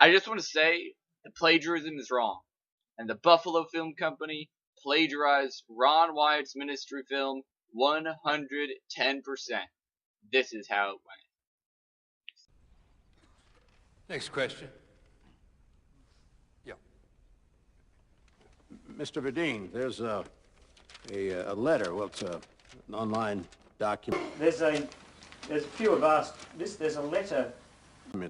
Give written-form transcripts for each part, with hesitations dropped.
I just want to say the plagiarism is wrong, and the Buffalo Film Company plagiarized Ron Wyatt's ministry film 110%. This is how it went. Next question. Yeah. Mr. Verdean, there's a letter. Well, it's an online document. There's a few of us. There's a letter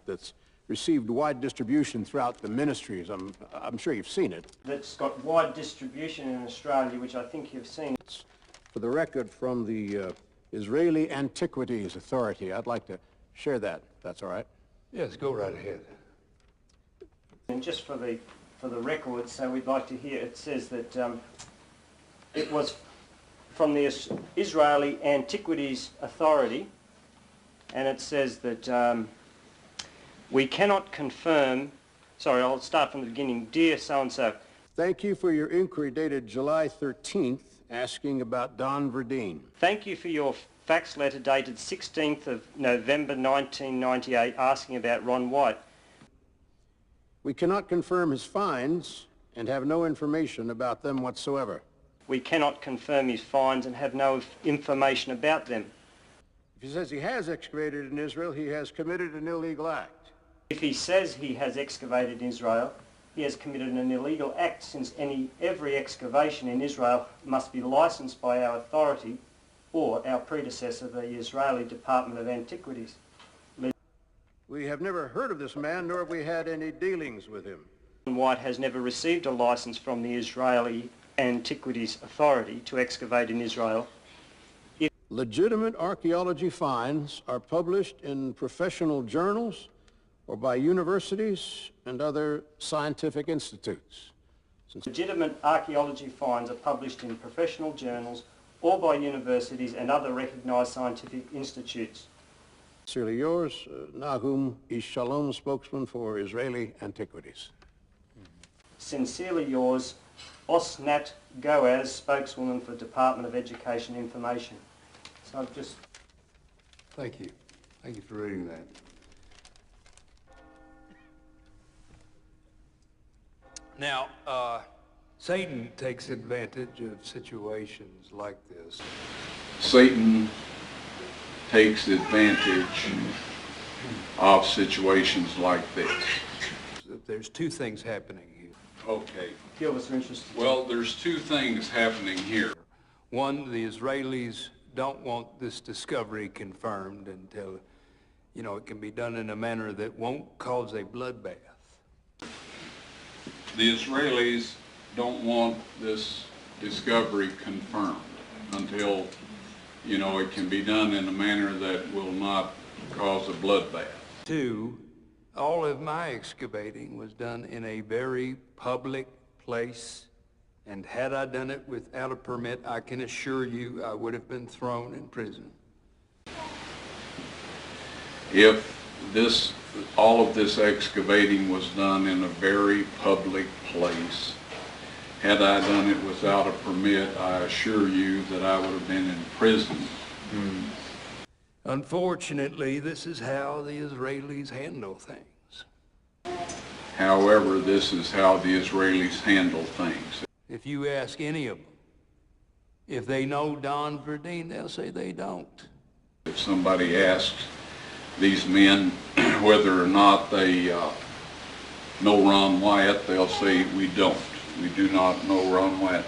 That's received wide distribution throughout the ministries. I'm sure you've seen it. That's got wide distribution in Australia, which I think you've seen. It's for the record from the Israeli Antiquities Authority. I'd like to share that, if that's all right. Yes, go right ahead. And just for the record, so we'd like to hear, it says that it was from the Israeli Antiquities Authority, and it says that we cannot confirm, sorry, I'll start from the beginning. Dear so-and-so. Thank you for your inquiry dated July 13th, asking about Don Verdean. Thank you for your fax letter dated 16th of November 1998, asking about Ron Wyatt. We cannot confirm his fines and have no information about them whatsoever. We cannot confirm his fines and have no information about them. If he says he has excavated in Israel, he has committed an illegal act. If he says he has excavated in Israel, he has committed an illegal act, since every excavation in Israel must be licensed by our authority or our predecessor, the Israeli Department of Antiquities. We have never heard of this man, nor have we had any dealings with him. Wyatt has never received a license from the Israeli Antiquities Authority to excavate in Israel. Legitimate archaeology finds are published in professional journals or by universities and other scientific institutes. Legitimate archaeology finds are published in professional journals or by universities and other recognized scientific institutes. Sincerely yours, Nahum Ish Shalom, spokesman for Israeli Antiquities. Sincerely yours, Osnat Goaz, spokeswoman for Department of Education Information. So I've just... Thank you. Thank you for reading that. Now, Satan takes advantage of situations like this. Satan takes advantage of situations like this. There's two things happening here. Okay. Few of us are interested. Well, there's two things happening here. One, the Israelis don't want this discovery confirmed until, you know, it can be done in a manner that won't cause a bloodbath. The Israelis don't want this discovery confirmed until, you know, it can be done in a manner that will not cause a bloodbath. Two, all of my excavating was done in a very public place, and had I done it without a permit, I can assure you I would have been thrown in prison. If all of this excavating was done in a very public place, had I done it without a permit, I assure you that I would have been in prison. Unfortunately, this is how the Israelis handle things. However, this is how the Israelis handle things. If you ask any of them if they know Don Verdean, they'll say they don't. If somebody asks these men whether or not they know Ron Wyatt, they'll say, we don't. We do not know Ron Wyatt.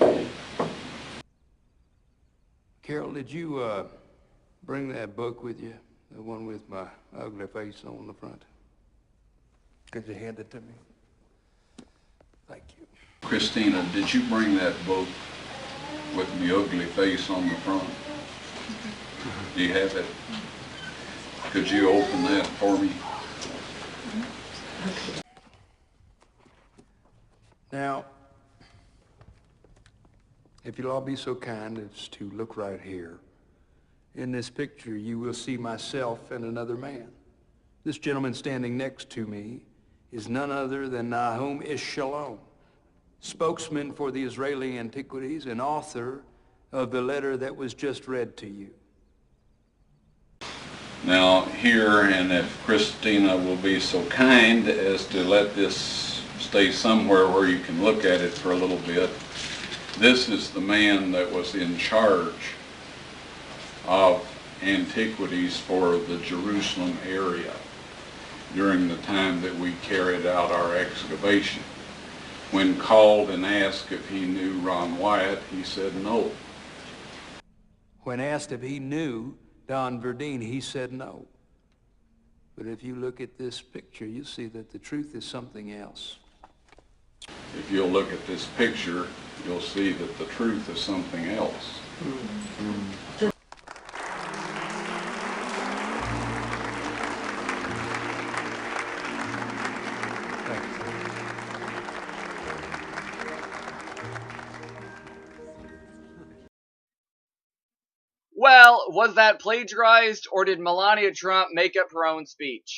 Carol, did you bring that book with you? The one with my ugly face on the front? Could you hand it to me? Thank you. Christina, did you bring that book with the ugly face on the front? Do you have it? Could you open that for me? Now, if you'll all be so kind as to look right here. In this picture, you will see myself and another man. This gentleman standing next to me is none other than Nahum Ish Shalom, spokesman for the Israeli Antiquities and author of the letter that was just read to you. Now here, and if Christina will be so kind as to let this stay somewhere where you can look at it for a little bit, this is the man that was in charge of antiquities for the Jerusalem area during the time that we carried out our excavation. When called and asked if he knew Ron Wyatt, he said no. When asked if he knew Don Verdean, he said no. But if you look at this picture, you'll see that the truth is something else. If you'll look at this picture, you'll see that the truth is something else. Well, was that plagiarized, or did Melania Trump make up her own speech?